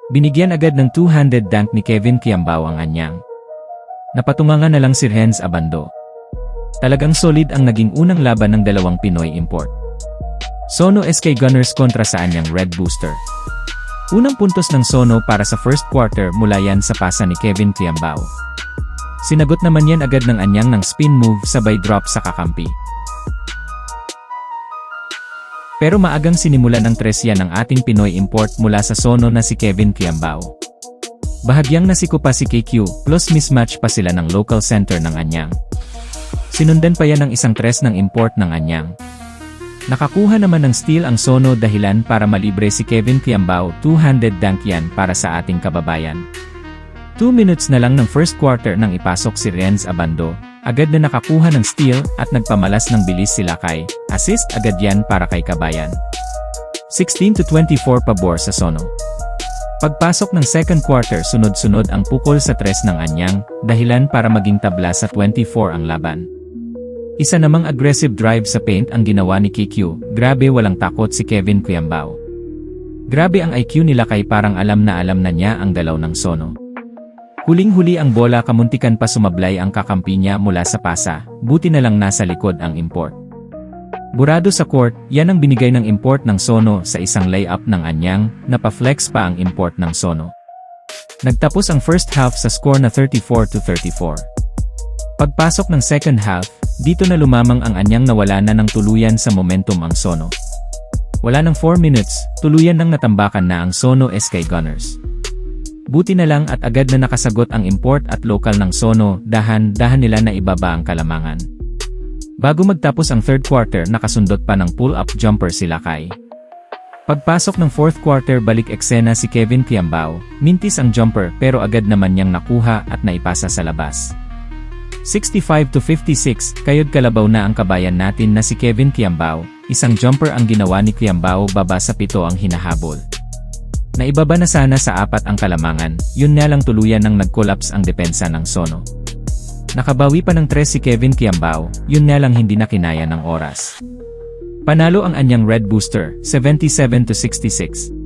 Binigyan agad ng two-handed dunk ni Kevin Quiambao ang anyang. Napatungangan na lang si Renz Abando. Talagang solid ang naging unang laban ng dalawang Pinoy import. Sono SK Gunners kontra sa anyang Red Booster. Unang puntos ng Sono para sa first quarter mula yan sa pasa ni Kevin Quiambao. Sinagot naman yan agad ng anyang ng spin move sabay drop sa kakampi. Pero maagang sinimulan ng tres yan ng ating Pinoy import mula sa Sono na si Kevin Quiambao. Bahagyang nasiko pa si KQ plus mismatch pa sila ng local center ng anyang. Sinundan pa yan ng isang tres ng import ng anyang. Nakakuha naman ng steal ang Sono dahilan para malibre si Kevin Quiambao, two-handed dunk yan para sa ating kababayan. 2 minutes na lang ng first quarter nang ipasok si Renz Abando. Agad na nakakuha ng steal at nagpamalas ng bilis si Lakay. Assist agad yan para kay Kabayan. 16-24 pabor sa Sono. Pagpasok ng second quarter sunod-sunod ang pukol sa tres ng anyang, dahilan para maging tabla sa 24 ang laban. Isa namang aggressive drive sa paint ang ginawa ni KQ, grabe walang takot si Kevin Quiambao. Grabe ang IQ ni Lakay parang alam na niya ang dalaw ng Sono. Huling-huli ang bola kamuntikan pa sumablay ang kakampi niya mula sa pasa, buti na lang nasa likod ang import. Burado sa court, yan ang binigay ng import ng Sono sa isang layup ng anyang, napaflex pa ang import ng Sono. Nagtapos ang first half sa score na 34-34. Pagpasok ng second half, dito na lumamang ang anyang nawala na ng tuluyan sa momentum ang Sono. Wala ng 4 minutes, tuluyan nang natambakan na ang Sono SK Gunners. Buti na lang at agad na nakasagot ang import at local ng Sono, dahan-dahan nila na ibaba ang kalamangan. Bago magtapos ang third quarter nakasundot pa ng pull-up jumper si Lakay. Pagpasok ng fourth quarter balik eksena si Kevin Quiambao, mintis ang jumper pero agad naman niyang nakuha at naipasa sa labas. 65-56, kayod kalabaw na ang kabayan natin na si Kevin Quiambao, isang jumper ang ginawa ni Quiambao baba sa 7 ang hinahabol. Naibaba na sana sa 4 ang kalamangan, yun na lang tuluyan nang nag-collapse ang depensa ng Sono. Nakabawi pa ng 3 si Kevin Quiambao, yun na lang hindi na kinaya ng oras. Panalo ang anyang Red Booster, 77-66.